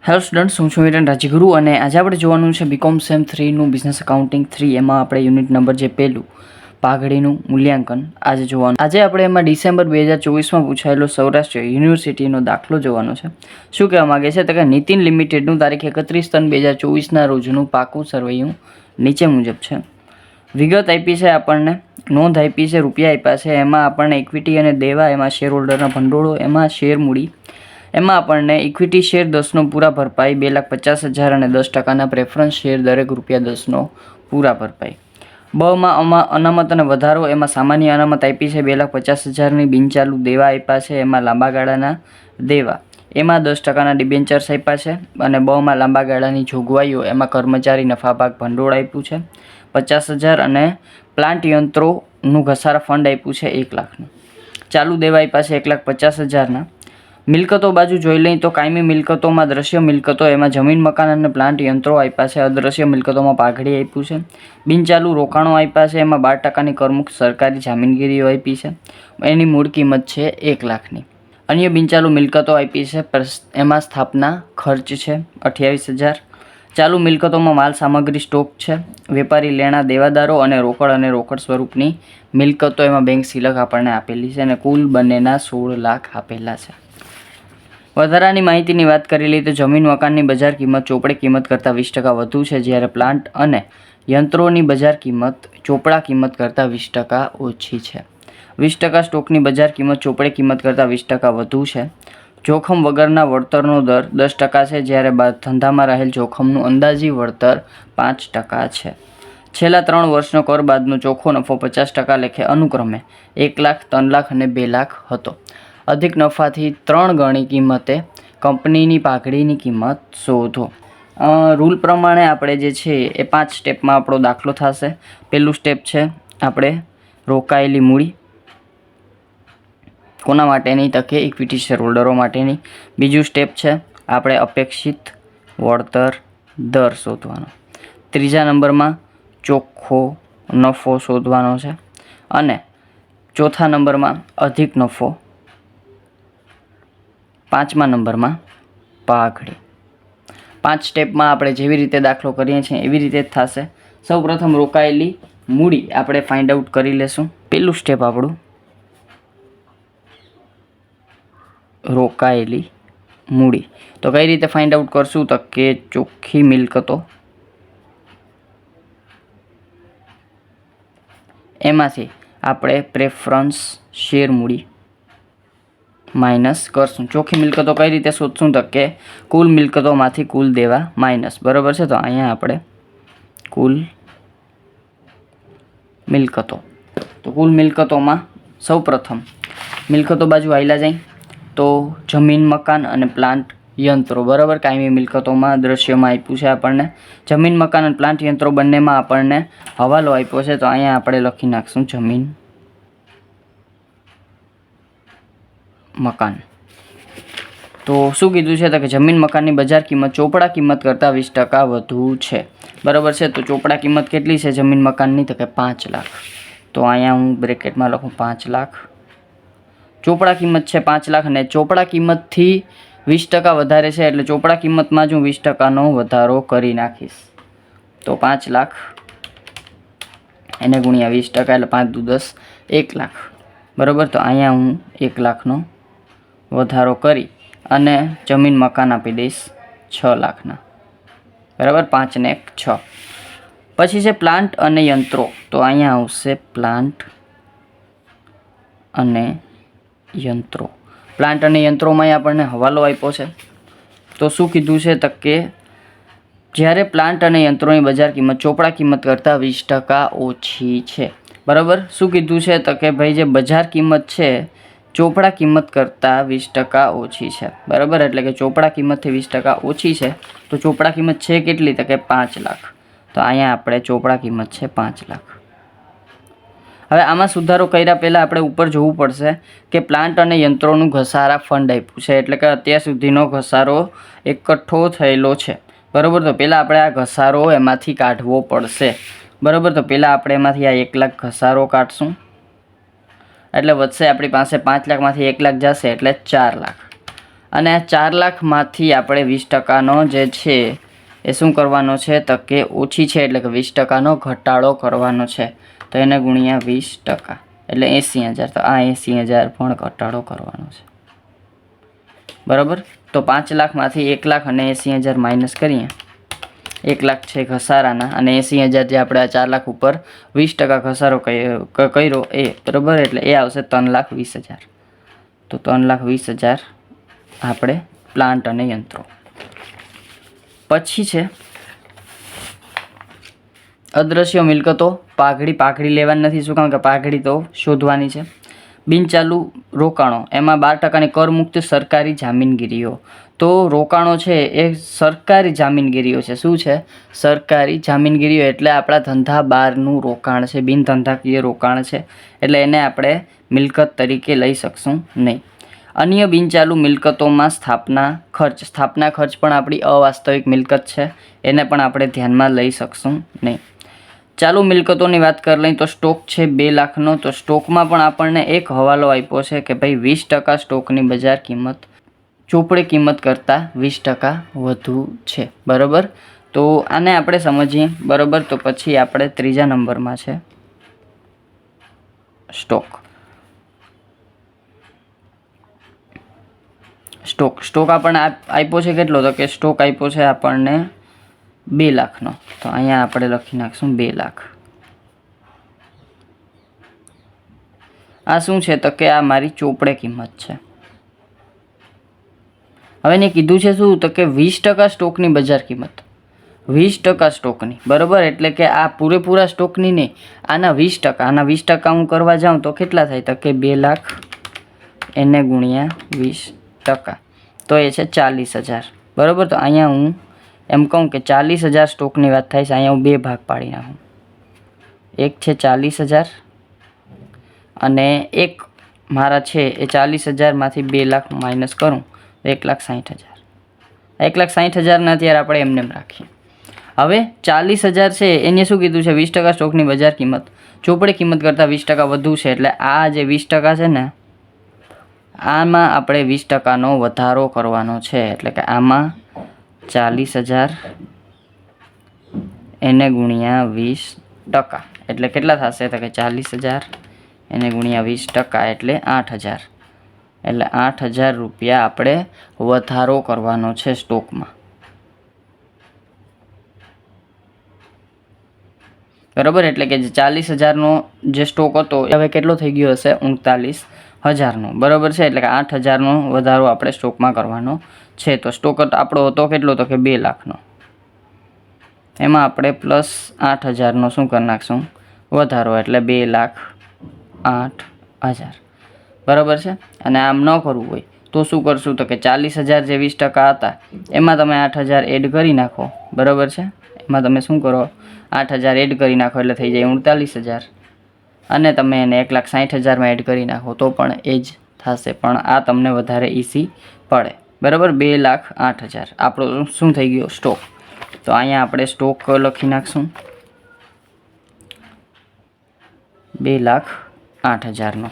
Hello students, હું છું વિરેન રાજગુરુ અને આજે આપણે જોવાનું છે બીકોમ સેમ 3નું બિઝનેસ એકાઉન્ટિંગ 3 એમાં આપણે યુનિટ નંબર જે પહેલું પાઘડીનું મૂલ્યાંકન આજે જોવાનું. આજે આપણે એમાં ડિસેમ્બર 2024માં પૂછાયેલો સૌરાષ્ટ્ર યુનિવર્સિટીનો દાખલો જોવાનો છે. શું કહેવા માગે છે તો કે નીતિન લિમિટેડનું તારીખ 31/3/2024ના રોજનું પાકું સરવૈયું નીચે મુજબ છે. વિગત આપી છે, આપણને નોંધ આપી છે, રૂપિયા આપ્યા છે, એમાં આપણને ઇક્વિટી અને દેવા, એમાં શેર હોલ્ડરના ભંડોળો, એમાં શેર મૂડી, એમાં આપણને ઇક્વિટી શેર 10નો પૂરા ભરપાઈ 2,50,000 અને 10%ના પ્રેફરન્સ શેર દરેક ₹10નો પૂરા ભરપાઈ. બમાં અનામત અને વધારો, એમાં સામાન્ય અનામત આપી છે 2,50,000ની, બિનચાલુ દેવા આપ્યા છે, એમાં લાંબા ગાળાના દેવા, એમાં 10%ના ડિબેન્ચર્સ આપ્યા છે અને બમાં લાંબા ગાળાની જોગવાઈઓ, એમાં કર્મચારી નફાભાગ ભંડોળ આપ્યું છે 50,000 અને પ્લાન્ટ યંત્રોનું ઘસારા ફંડ આપ્યું છે 1 લાખનું. ચાલુ દેવા આપ્યા છે 1,50,000ના. મિલકતો બાજુ જોઈ લઈએ તો કાયમી મિલકતોમાં દ્રશ્ય મિલકતો, એમાં જમીન મકાન અને પ્લાન્ટ યંત્રો આપ્યા છે. અદ્રશ્ય મિલકતોમાં પાઘડી આપ્યું છે. બિનચાલુ રોકાણો આપ્યા છે, એમાં 12%ની કરમુક્ત સરકારી જામીનગીરીઓ આપી છે, એની મૂળ કિંમત છે 1 લાખની. અન્ય બિનચાલુ મિલકતો આપી છે, એમાં સ્થાપના ખર્ચ છે 28,000. ચાલુ મિલકતોમાં માલ સામગ્રી સ્ટોક છે, વેપારી લેણા દેવાદારો અને રોકડ સ્વરૂપની મિલકતો, એમાં બેંક સિલક આપણને આપેલી છે અને કુલ બંનેના 16 લાખ આપેલા છે. વધારાની માહિતીની વાત કરી લઈએ તો જમીન મકાનની બજાર કિંમત ચોપડે કિંમત કરતાં 20% વધુ છે, જ્યારે પ્લાન્ટ અને યંત્રોની બજાર કિંમત ચોપડા કિંમત કરતાં 20% ઓછી છે. 20% સ્ટોકની બજાર કિંમત ચોપડે કિંમત કરતાં 20% વધુ છે. જોખમ વગરના વળતરનો દર 10% છે, જ્યારે ધંધામાં રહેલ જોખમનું અંદાજી વળતર 5% છે. છેલ્લા 3 વર્ષનો કર બાદનો ચોખ્ખો નફો 50% લેખે અનુક્રમે 1 લાખ, 3 લાખ અને 2 લાખ હતો. અધિક નફાથી 3 ગણી કિંમતે કંપનીની પાઘડીની કિંમત શોધો. રૂલ પ્રમાણે આપણે જે છે એ 5 સ્ટેપમાં આપણો દાખલો થશે. પહેલું સ્ટેપ છે આપણે રોકાયેલી મૂડી, કોના માટેની તો કે ઇક્વિટી શેર હોલ્ડરો માટેની. બીજું સ્ટેપ છે આપણે અપેક્ષિત વળતર દર શોધવાનો. ત્રીજા નંબરમાં ચોખ્ખો નફો શોધવાનો છે અને ચોથા નંબરમાં અધિક નફો. 5મા નંબરમાં પાઘડી. 5 સ્ટેપમાં આપણે જેવી રીતે દાખલો કરીએ છીએ એવી રીતે જ થશે. સૌપ્રથમ રોકાયેલી મૂડી આપણે ફાઇન્ડ આઉટ કરી લેશું. પહેલું સ્ટેપ આપણું રોકાયેલી મૂડી. તો કઈ રીતે ફાઇન્ડ આઉટ કરશું તો કે ચોખ્ખી મિલકતો, એમાંથી આપણે પ્રેફરન્સ શેર મૂડી માઇનસ કરશું. ચોખ્ખી મિલકતો કઈ રીતે શોધશું તો કે કુલ મિલકતોમાંથી કુલ દેવા માઇનસ. બરાબર છે, તો અહીંયા આપણે કુલ મિલકતો, તો કુલ મિલકતોમાં સૌપ્રથમ મિલકતો બાજુ આવેલા જાય તો જમીન મકાન અને પ્લાન્ટ યંત્રો. બરાબર, કાયમી મિલકતોમાં દ્રશ્યમાં આપ્યું છે આપણને જમીન મકાન અને પ્લાન્ટ યંત્રો, બંનેમાં આપણને હવાલો આપ્યો છે, તો અહીંયા આપણે લખી નાખશું જમીન મકાન. તો શું કીધું છે તો કે જમીન મકાનની બજાર કિંમત ચોપડા કિંમત કરતાં 20% વધુ છે. બરાબર છે, તો ચોપડા કિંમત કેટલી છે જમીન મકાનની તો કે 5 લાખ. તો અહીંયા હું બ્રેકેટમાં લખું 5 લાખ. ચોપડા કિંમત છે 5 લાખ અને ચોપડા કિંમતથી 20% વધારે છે, એટલે ચોપડા કિંમતમાં જ હું 20%નો વધારો કરી નાખીશ. તો 5 લાખ એને ગુણ્યા 20% એટલે 5 દુ 10, 1 લાખ. બરાબર, તો અહીંયા હું 1 લાખનો વધારો કરી અને જમીન મકાન આપી દઈશ 6 લાખના. બરાબર, 5 ને 1 6. પછી છે પ્લાન્ટ અને યંત્રો, તો અહીંયા આવશે પ્લાન્ટ અને યંત્રો. પ્લાન્ટ અને યંત્રોમાં આપણને હવાલો આપ્યો છે. તો શું કીધું છે તો કે જ્યારે પ્લાન્ટ અને યંત્રોની બજાર કિંમત ચોપડા કિંમત કરતાં 20% ઓછી છે. બરાબર, શું કીધું છે તો કે ભાઈ જે બજાર કિંમત છે ચોપડા કિંમત કરતાં 20% ઓછી છે. બરાબર, એટલે કે ચોપડા કિંમતથી 20% ઓછી છે. તો ચોપડા કિંમત છે કેટલી તો કે 5 લાખ. તો અહીંયા આપણે ચોપડા કિંમત છે 5 લાખ. હવે આમાં સુધારો કર્યા પહેલાં આપણે ઉપર જોવું પડશે કે પ્લાન્ટ અને યંત્રોનું ઘસારા ફંડ આપ્યું છે, એટલે કે અત્યાર સુધીનો ઘસારો એકઠો થયેલો છે. બરાબર, તો પહેલાં આપણે આ ઘસારો એમાંથી કાઢવો પડશે. બરાબર, તો પહેલાં આપણે એમાંથી આ 1 લાખ ઘસારો કાઢશું, એટલે વધશે આપણી પાસે 5 લાખમાંથી 1 લાખ જશે એટલે 4 લાખ. અને આ 4 લાખમાંથી આપણે 20%નો જે છે એ શું કરવાનો છે તો કે ઓછી છે એટલે કે 20%નો ઘટાડો કરવાનો છે. તો એને ગુણ્યા 20% એટલે 80,000. તો આ 80,000 પણ ઘટાડો કરવાનો છે. બરાબર. તો 5 લાખમાંથી 1 લાખ અને 80,000 માઇનસ કરીએ. 1 લાખ છે ઘસારાના અને 80,000 જે આપણે આ 4 લાખ ઉપર 20% ઘસારો કર્યો એ બરાબર, એટલે એ આવશે 3,20,000. તો 3,20,000 આપણે પ્લાન્ટ અને યંત્રો. પછી છે અદ્રશ્ય મિલકતો. પાઘડી લેવાની નથી. શું કામ કે પાઘડી તો શોધવાની છે. બિનચાલુ રોકાણો, એમાં 12%ની કરમુક્ત સરકારી જામીનગીરીઓ. તો રોકાણો છે એ સરકારી જામીનગીરીઓ છે. શું છે? સરકારી જામીનગીરીઓ એટલે આપણા ધંધા બહારનું રોકાણ છે, બિન ધંધાકીય રોકાણ છે, એટલે એને આપણે મિલકત તરીકે લઈ શકશું નહીં. અન્ય બિનચાલુ મિલકતોમાં સ્થાપના ખર્ચ પણ આપણી અવાસ્તવિક મિલકત છે, એને પણ આપણે ધ્યાનમાં લઈ શકશું નહીં. ચાલુ મિલકતોની વાત કરી લઈએ તો સ્ટોક છે 2 લાખનો. તો સ્ટોકમાં પણ આપણને એક હવાલો આપ્યો છે કે ભાઈ 20% સ્ટોકની બજાર કિંમત ચોપડી કિંમત કરતાં 20% વધુ છે. બરાબર. તો આને આપણે સમજીએ. બરાબર. તો પછી આપણે 3જા નંબરમાં છે સ્ટોક આપણને આપ્યો છે કેટલો? તો કે સ્ટોક આપ્યો છે આપણને 2 લાખનો. તો અહીંયા આપણે લખી નાખશું 2 લાખ. આ શું છે? તો કે આ મારી ચોપડે કિંમત છે. હવે એને કીધું છે શું? તો કે 20% સ્ટોકની બજાર કિંમત. 20% સ્ટોકની. બરાબર. એટલે કે આ પૂરેપૂરા સ્ટોકની નહીં, આના 20%. આના 20% હું કરવા જાઉં તો કેટલા થાય? તો કે 2 લાખ એને ગુણ્યા 20%. તો એ છે 40,000. બરાબર. તો અહીંયા હું એમ કહું કે 40,000 સ્ટોકની વાત થાય છે. અહીંયા હું 2 ભાગ પાડી નાખું. એક છે 40,000 અને એક મારા છે એ 40,000માંથી 2 લાખ માઇનસ કરું તો 1,60,000. 1,60,000 અત્યારે આપણે એમને રાખીએ. હવે 40,000 છે એને શું કીધું છે? 20% સ્ટોકની બજાર કિંમત ચોપડી કિંમત કરતાં 20% વધુ છે. એટલે આ જે 20% છે ને, આમાં આપણે 20%નો વધારો કરવાનો છે. એટલે કે આમાં 40,000 એને ગુણ્યા 20%. એટલે કેટલા થશે? તો કે 40,000 એને ગુણ્યા 20% એટલે 8,000. એટલે 8,000 રૂપિયા આપણે વધારો કરવાનો છે સ્ટોકમાં. બરાબર. એટલે કે 40,000નો જે સ્ટોક હતો હવે કેટલો થઈ ગયો હશે? 39,000નો. બરાબર છે. એટલે કે 8,000નો વધારો આપણે સ્ટોકમાં કરવાનો છે. તો સ્ટોક આપણો હતો કેટલો? તો કે 2 લાખનો. એમાં આપણે પ્લસ 8,000નો શું કરી નાખશું? વધારો. એટલે 2,08,000. બરાબર છે. અને આમ ન કરવું હોય તો શું કરશું? તો કે 40,000 જે 20% હતા એમાં તમે 8,000 એડ કરી નાખો. બરાબર છે. એમાં તમે શું કરો? 8,000 એડ કરી નાખો એટલે થઈ જાય 39,000. અને તમે એને 1,60,000માં એડ કરી નાખો તો પણ એ જ થશે, પણ આ તમને વધારે ઇઝી પડે. બરાબર. 2,08,000 આપણો શું થઈ ગયો? સ્ટોક. તો અહીંયા આપણે સ્ટોક લખી નાખશું 2,08,000નો.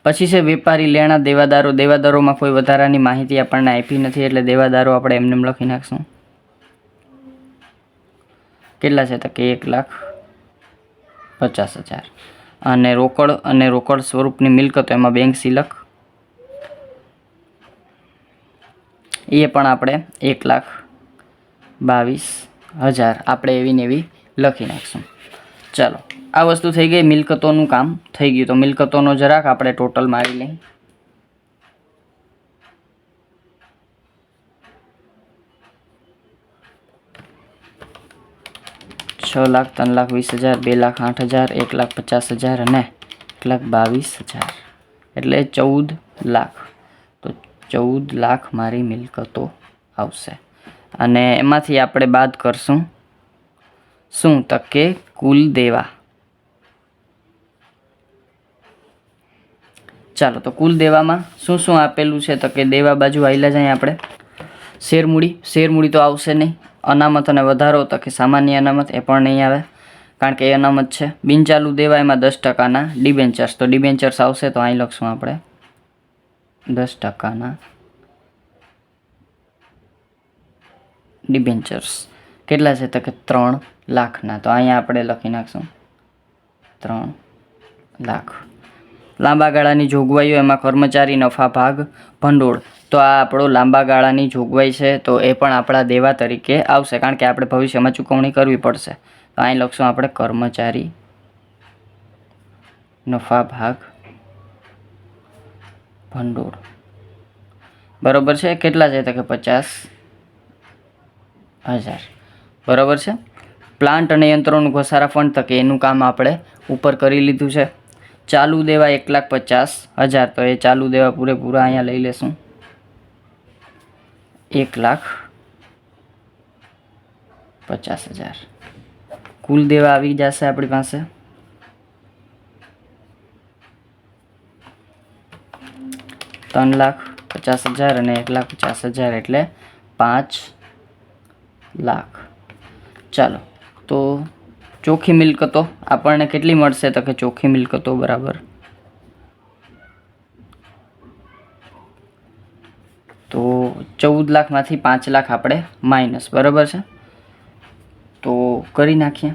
પછી છે વેપારી લેણા દેવાદારો. દેવાદારોમાં કોઈ વધારાની માહિતી આપણને આપી નથી એટલે દેવાદારો આપણે એમને લખી નાખશું. કેટલા છે? તો કે 1,50,000. અને રોકડ સ્વરૂપની મિલકતો એમાં બેંક સિલક એ પણ આપણે 1,22,000 આપણે એવી ને એવી લખી નાખશું. ચાલો, આ વસ્તુ થઈ ગઈ. મિલકતોનું કામ થઈ ગયું. તો મિલકતોનો જરાક આપણે ટોટલ મારી લઈએ. છ લાખ, 3,20,000, 2,08,000, 1,50,000 અને 1,22,000 એટલે 14 લાખ. તો 14 લાખ મારી મિલકતો આવશે. અને એમાંથી આપણે બાદ કરશું શું? તો કે કુલ દેવા. ચાલો, તો કુલ દેવામાં શું શું આપેલું છે? તો કે દેવા બાજુ આવેલા જાય આપણે શેરમૂડી તો આવશે નહીં. અનામત અને વધારો તો કે સામાન્ય અનામત એ પણ નહીં આવે કારણ કે એ અનામત છે. બિનચાલુ દેવા એમાં 10%ના ડિબેન્ચર્સ, તો ડિબેન્ચર્સ આવશે તો અહીં લખશું આપણે 10% ડિબેન્ચર્સ કેટલા છે તો કે 3 લાખના. તો અહીંયા આપણે લખી નાખશું 3 લાખ. લાંબા ગાળાની જોગવાઈઓ એમાં કર્મચારી નફા ભાગ ભંડોળ. તો આ આપણો લાંબા ગાળાની જોગવાઈ છે, તો એ પણ આપણા દેવા તરીકે આવશે, કારણ કે આપણે ભવિષ્યમાં ચૂકવણી કરવી પડશે. તો અહીં લખશું આપણે કર્મચારી નફા ભાગ ભંડોળ. બરાબર છે. કેટલા છે તો કે 50,000. બરાબર છે. પ્લાન્ટ અને યંત્રોનું ઘસારા ફંડ તકે એનું કામ આપણે ઉપર કરી લીધું છે. ચાલુ દેવા 1,50,000. તો એ ચાલુ દેવા પૂરેપૂરા અહીંયા લઈ લેશું 1,50,000. કુલ દેવા આવી જશે આપણી પાસે 3,50,000 અને 1,50,000 એટલે 5 લાખ. ચાલો, તો ચોખ્ખી મિલકતો આપણને કેટલી મળશે તો કે ચોખ્ખી મિલકતો બરાબર તો 14 લાખમાંથી 5 લાખ આપણે માઇનસ. બરાબર છે. તો કરી નાખીએ.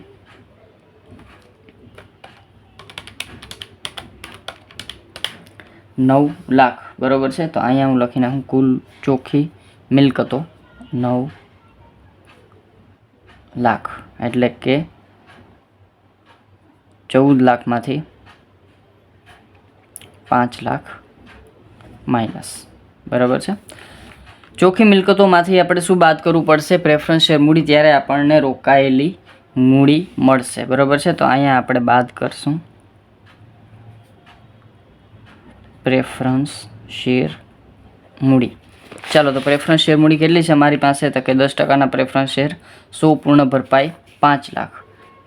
$9 લાખ. બરાબર છે. તો અહીંયા હું લખી નાખું કુલ ચોખ્ખી મિલકતો 9 લાખ એટલે કે 14 લાખમાંથી 5 લાખ માઇનસ. બરાબર છે. ચોખ્ખી મિલકતોમાંથી આપણે શું બાદ કરવું પડશે? પ્રેફરન્સ શેર મૂડી. ત્યારે આપણને રોકાયેલી મૂડી મળશે. બરાબર છે. તો અહીંયા આપણે બાદ કરશું પ્રેફરન્સ શેર મૂડી. ચાલો, તો પ્રેફરન્સ શેર મૂડી કેટલી છે મારી પાસે તો કે 10%ના પ્રેફરન્સ શેર 100 પૂર્ણ ભરપાઈ 5 લાખ.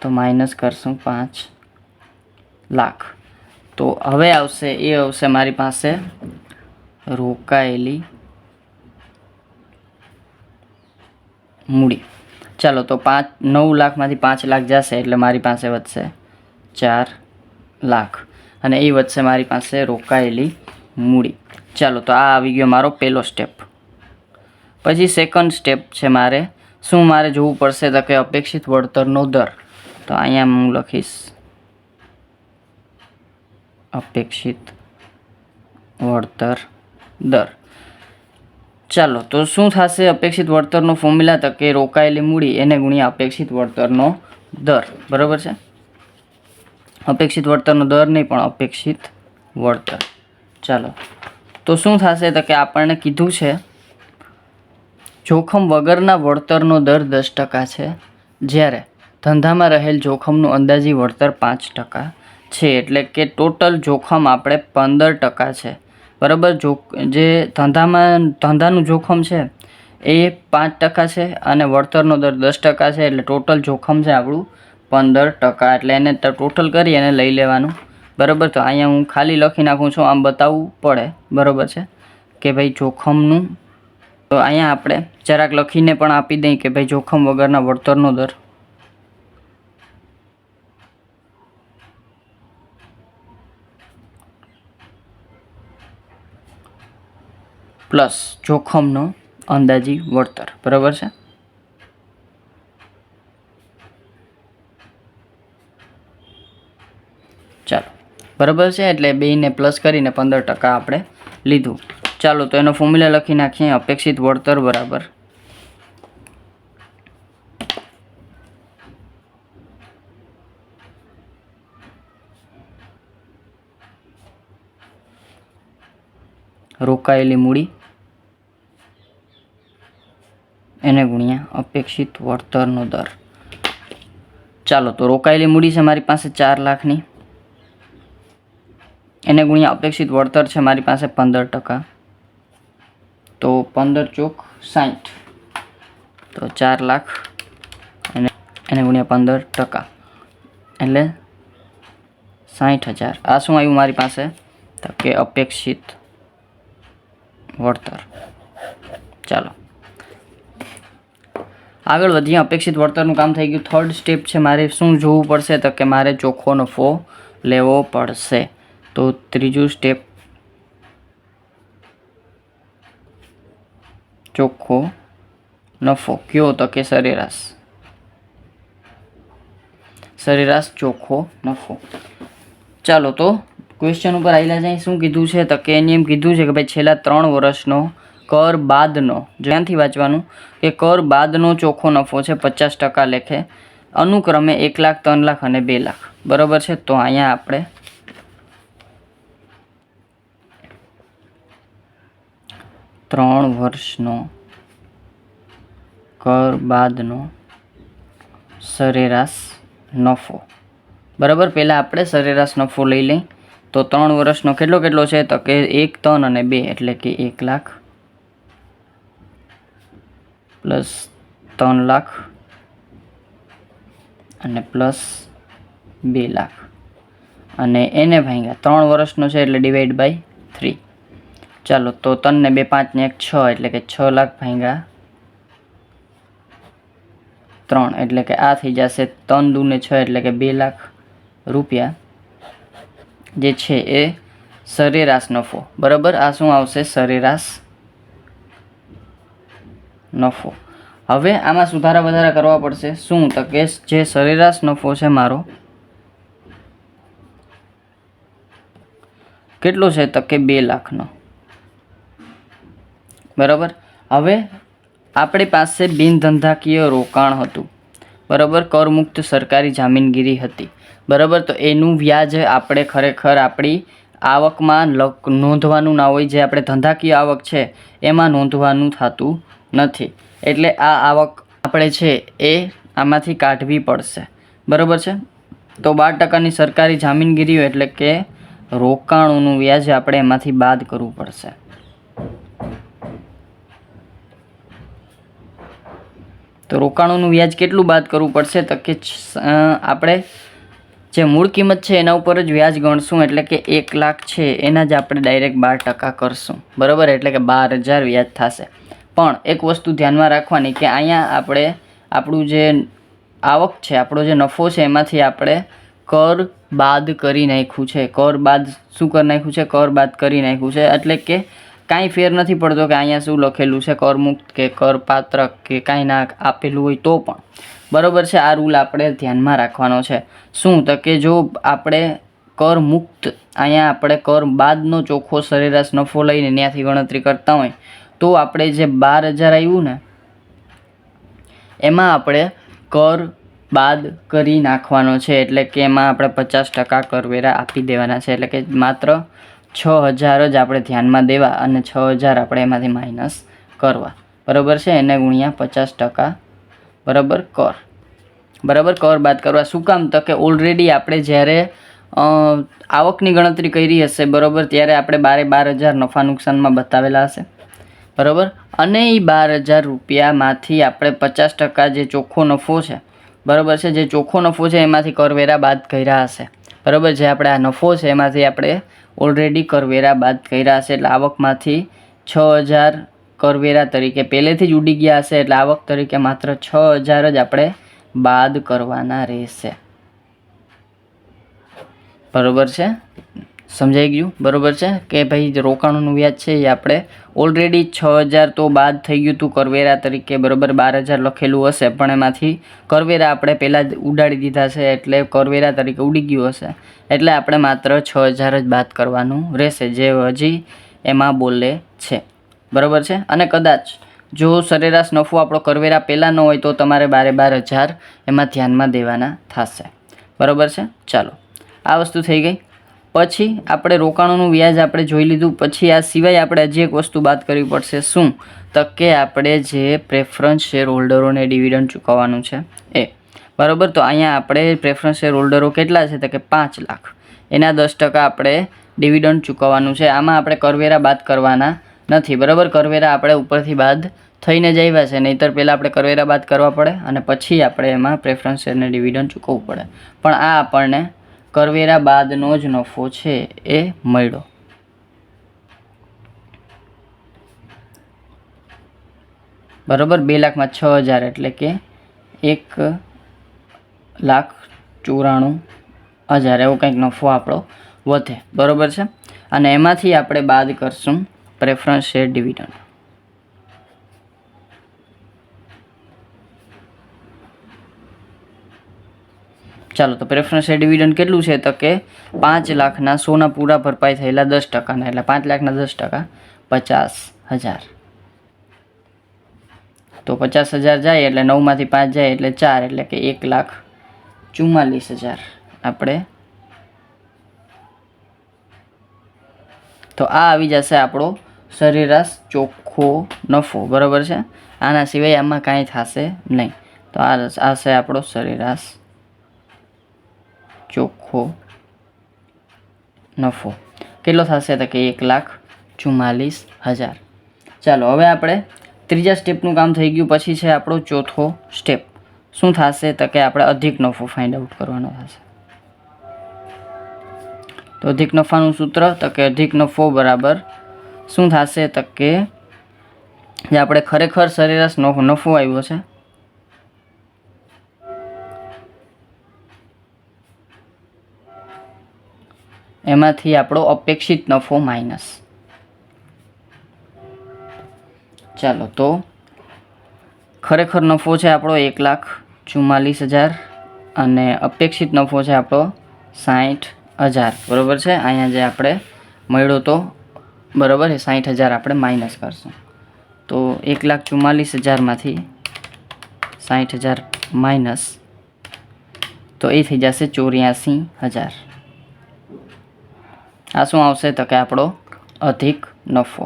તો માઇનસ કરશું 5 લાખ. તો હવે આવશે મારી પાસે રોકાયેલી મૂડી. ચાલો, તો 9 લાખમાંથી 5 લાખ જશે એટલે મારી પાસે વધશે 4 લાખ અને એ વધશે મારી પાસે રોકાયેલી મૂડી. ચાલો, તો આ આવી ગયો મારો પહેલો સ્ટેપ. પછી સેકન્ડ સ્ટેપ છે મારે જોવું પડશે તો કે અપેક્ષિત વળતરનો દર. તો અહીંયા હું લખીશ અપેક્ષિત વળતર દર. ચાલો, તો શું થશે અપેક્ષિત વળતરનો ફોર્મ્યુલા તો કે રોકાયેલી મૂડી એને ગુણ્યા અપેક્ષિત વળતરનો દર. બરાબર છે. અપેક્ષિત વળતરનો દર નહીં પણ અપેક્ષિત વળતર. ચાલો, તો શું થશે તો કે આપણને કીધું છે જોખમ વગરના વળતરનો દર 10% છે, જ્યારે ધંધામાં રહેલ જોખમનું અંદાજી વળતર 5% છે. એટલે કે ટોટલ જોખમ આપણે 15% છે. બરાબર. જે ધંધાનું જોખમ છે એ 5% છે અને વળતરનો દર 10% છે. એટલે ટોટલ જોખમ છે આપણું 15%. એટલે એને ટોટલ કરી અને લઈ લેવાનું. બરાબર. તો અહીંયા હું ખાલી લખી નાખું છું, આમ બતાવવું પડે. બરાબર છે કે ભાઈ જોખમનું. તો અહીંયા આપણે જરાક લખીને પણ આપી દઈએ કે ભાઈ જોખમ વગરના વળતરનો દર પ્લસ જોખમનો અંદાજી વળતર. બરાબર છે. ચાલો, બરાબર છે. એટલે બેયને પ્લસ કરીને 15% આપણે લીધું. ચાલો, તો એનો ફોર્મ્યુલા લખી નાખીએ. અપેક્ષિત વળતર બરાબર રોકાયેલી મૂડી એને ગુણ્યા અપેક્ષિત વળતરનો દર. ચાલો, તો રોકાયેલી મૂડી છે મારી પાસે 4 લાખની, એને ગુણ્યા અપેક્ષિત વળતર છે મારી પાસે 15%. તો 15 ચોક 60. તો 4 લાખ અને એને ગુણ્યા 15% એટલે 60,000. આ શું આવ્યું મારી પાસે તો કે અપેક્ષિત વળતર. ચાલો, આગળ વધીએ. અપેક્ષિત વળતરનું કામ થઈ ગયું. થર્ડ સ્ટેપ છે મારે શું જોવું પડશે તો કે મારે ચોખ્ખો નફો લેવો પડશે. તો ત્રીજું સ્ટેપ ચોખ્ખો નફો કયો? તો કે સરેરાશ ચોખ્ખો નફો. ચાલો તો ક્વેશ્ચન ઉપર આવેલા જાય. શું કીધું છે? તો કે એની એમ કીધું છે કે ભાઈ છેલ્લા 3 વર્ષનો કર બાદનો, ધ્યાનથી વાંચવાનું, કે કર બાદનો ચોખ્ખો નફો છે 50% લેખે, અનુક્રમે 1 લાખ, 3 લાખ અને 2 લાખ. બરાબર છે. તો અહીંયા આપણે 3 વર્ષનો કર બાદનો સરેરાશ નફો. બરાબર, પહેલાં આપણે સરેરાશ નફો લઈ લઈ. તો 3 વર્ષનો કેટલો છે? તો કે 1, 3 અને 2 એટલે કે 1 લાખ પ્લસ 3 લાખ અને પ્લસ 2 લાખ, અને એને ભાગ્યા 3 વર્ષનો છે એટલે ડિવાઈડ બાય 3. ચાલો તો 3 ને 2 5 ને 1 6 એટલે કે 6 લાખ ભાગ્યા 3 એટલે કે આ થઈ જશે 3 દૂને 6 એટલે કે 2 લાખ રૂપિયા જે છે એ સરેરાશ નફો. બરાબર, આ શું આવશે? સરેરાશ નફો. હવે આમાં સુધારા વધારા કરવા પડશે. શું? તો કે જે સરેરાશ નફો છે મારો કેટલો છે? તો કે 2 લાખનો. બરાબર, હવે આપણી પાસે બિનધંધાકીય રોકાણ હતું. બરાબર, કરમુક્ત સરકારી જામીનગીરી હતી. બરાબર, તો એનું વ્યાજ આપણે ખરેખર આપણી આવકમાં નોંધવાનું ના હોય. જે આપણે ધંધાકીય આવક છે એમાં નોંધવાનું થતું નથી. એટલે આ આવક આપણે છે એ આમાંથી કાઢવી પડશે. બરાબર છે. તો 12% સરકારી જામીનગીરીઓ એટલે કે રોકાણોનું વ્યાજ આપણે એમાંથી બાદ કરવું પડશે. તો રોકાણોનું વ્યાજ કેટલું બાદ કરવું પડશે? તો કે આપણે જે મૂળ કિંમત છે એના ઉપર જ વ્યાજ ગણશું. એટલે કે 1 લાખ છે એના જ આપણે ડાયરેક્ટ 12% કરશું. બરાબર, એટલે કે 12,000 વ્યાજ થશે. પણ એક વસ્તુ ધ્યાનમાં રાખવાની કે અહીંયા આપણે આપણું જે આવક છે, આપણો જે નફો છે એમાંથી આપણે કર બાદ કરી નાખ્યું છે. કર બાદ શું કરી નાખ્યું છે? કર બાદ કરી નાખ્યું છે. એટલે કે કાંઈ ફેર નથી પડતો કે અહીંયા શું લખેલું છે, કરમુક્ત કે કરપાત્ર કે કાંઈ ના આપેલું હોય તો પણ. બરાબર છે, આ રૂલ આપણે ધ્યાનમાં રાખવાનો છે. શું? તો કે જો આપણે કર મુક્ત અહીંયા આપણે કર બાદનો ચોખ્ખો સરેરાશ નફો લઈને ત્યાંથી ગણતરી કરતા હોય તો આપણે જે 12,000 આવ્યું ને એમાં આપણે કર બાદ કરી નાખવાનો છે. એટલે કે એમાં આપણે 50% કરવેરા આપી દેવાના છે. એટલે કે માત્ર 6,000 જ આપણે ધ્યાનમાં દેવા અને 6,000 આપણે એમાંથી માઇનસ કરવા. બરાબર છે, એને ગુણ્યા 50%. બરાબર, કર. બરાબર, કર બાદ કરવા. શું કામ? તો કે ઓલરેડી આપણે જ્યારે આવકની ગણતરી કરી હશે બરાબર ત્યારે આપણે 12,000 નફા નુકસાનમાં બતાવેલા હશે. બરાબર, અને એ 12,000 રૂપિયામાંથી આપણે 50% જે ચોખ્ખો નફો છે, બરાબર છે, જે ચોખ્ખો નફો છે એમાંથી કરવેરા બાદ કર્યા હશે. બરાબર, જે આપણે આ નફો છે એમાંથી આપણે ઓલરેડી કરવેરા બાદ કર્યા હશે. એટલે આવકમાંથી 6,000 કરવેરા તરીકે પહેલેથી જ ઉડી ગયા હશે. એટલે આવક તરીકે માત્ર 6,000 જ આપણે બાદ કરવાના રહેશે. બરાબર છે, સમજાઈ ગયું? બરાબર છે કે ભાઈ રોકાણોનું વ્યાજ છે એ આપણે ઓલરેડી 6,000 તો બાદ થઈ ગયું હતું કરવેરા તરીકે. બરાબર, 12,000 લખેલું હશે પણ એમાંથી કરવેરા આપણે પહેલાં જ ઉડાડી દીધા છે એટલે કરવેરા તરીકે ઉડી ગયું હશે. એટલે આપણે માત્ર 6,000 જ બાદ કરવાનું રહેશે જે હજી એમાં બોલે છે. બરાબર છે, અને કદાચ જો સરેરાશ નફો આપણો કરવેરા પહેલાં ન હોય તો તમારે 12,000 એમાં ધ્યાનમાં દેવાના થશે. બરાબર છે, ચાલો આ વસ્તુ થઈ ગઈ. પછી આપણે રોકાણોનું વ્યાજ આપણે જોઈ લીધું. પછી આ સિવાય આપણે હજી એક વસ્તુ બાદ કરવી પડશે. શું? તો કે આપણે જે પ્રેફરન્સ શેર હોલ્ડરોને ડિવિડન્ડ ચૂકવવાનું છે એ. બરાબર, તો અહીંયા આપણે પ્રેફરન્સ શેર હોલ્ડરો કેટલા છે? તો કે 5 લાખ. એના 10% આપણે ડિવિડન્ડ ચૂકવવાનું છે. આમાં આપણે કરવેરા બાદ કરવાના નથી. બરાબર, કરવેરા આપણે ઉપરથી બાદ થઈને જ આવ્યા છે. નહીંતર પહેલાં આપણે કરવેરા બાદ કરવા પડે અને પછી આપણે એમાં પ્રેફરન્સ શેરને ડિવિડન્ડ ચૂકવવું પડે. પણ આ આપણને કરવેરા બાદનો જ નફો છે એ મળ્યો. બરાબર, 2 લાખમાં 6,000 એટલે કે 1,94,000 એવો કંઈક નફો આપણો વધે. બરાબર છે, અને એમાંથી આપણે બાદ કરશું પ્રેફરન્સ શેર ડિવિડન્ડ. ચાલો તો પ્રેફરન્સ શેર ડિવિડન્ડ કેટલું છે તો કે 5 લાખના 100ના પૂરા ભરપાઈ થયેલા 10%ના, એટલે 5 લાખના 10% 50,000. તો 50,000 જાય એટલે 9માંથી 5 જાય એટલે 4, એટલે કે 1,44,000 આપણે. તો આ આવી જશે આપણો સરેરાશ ચોખ્ખો નફો, બરાબર છે. આના સિવાય આમાં કાંઈ થશે નહીં. તો આ છે આપણો સરેરાશ ચોખ્ખો નફો. કેટલો થશે તો કે 1,44,000. ચાલો હવે આપણે ત્રીજા સ્ટેપનું કામ થઈ ગયું. પછી છે આપણો ચોથો સ્ટેપ. શું થશે તો કે આપણે અધિક નફો ફાઇન્ડ આઉટ કરવાનો થશે. તો અધિક નફાનું સૂત્ર તો કે અધિક નફો બરાબર શું થશે તો કે જે આપણે ખરેખર સરેરાશ નફો આવ્યો છે એમાંથી આપણો અપેક્ષિત નફો માઇનસ. ચાલો તો ખરેખર નફો છે આપણો 1,44,000 અને અપેક્ષિત નફો છે આપણો 60,000, બરાબર છે. અહીંયા જે આપણે મળ્યો તો બરાબર એ 60,000 આપણે માઇનસ કરશું. તો 1,44,000માંથી 60,000 માઇનસ, તો એ થઈ જશે 84,000. આ શું આવશે તો કે આપણો અધિક નફો.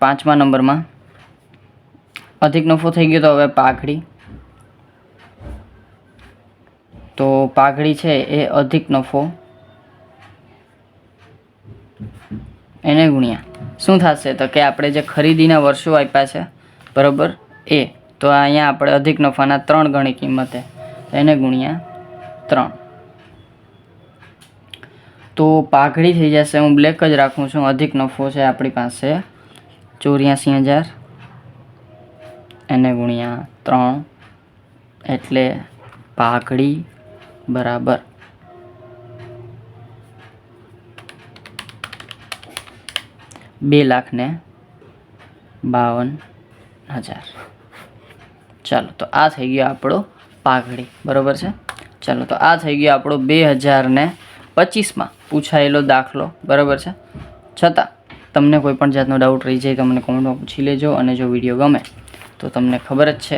પાંચમા નંબરમાં અધિક નફો થઈ ગયો. તો હવે પાઘડી. તો પાઘડી છે એ અધિક નફો એને ગુણ્યા શું થશે તો કે આપણે જે ખરીદીના વર્ષો આપ્યા છે બરાબર એ, તો અહીંયા આપણે અધિક નફાના 3 ગણી કિંમતે એને ગુણ્યા 3. તો પાઘડી થઈ જશે, હું બ્લેક જ રાખું છું. અધિક નફો છે આપણી પાસે 84,000 એને ગુણ્યા 3, એટલે પાઘડી બરાબર 2,52,000. ચાલો તો આ થઈ ગયો આપણો પાઘડી, બરાબર છે. ચાલો તો આ થઈ ગયો આપણો 2025માં પૂછાયેલો દાખલો, બરાબર છે. છતાં તમને કોઈ પણ જાતનો ડાઉટ રહી જાય તો મને કોમેન્ટમાં પૂછી લેજો. અને જો વિડીયો ગમે તો તમને ખબર જ છે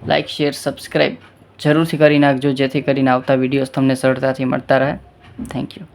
લાઇક, શેર, સબસ્ક્રાઈબ જરૂરથી કરી નાખજો, જેથી કરીને આવતા વિડીયોઝ તમને સરળતાથી મળતા રહે. Thank you.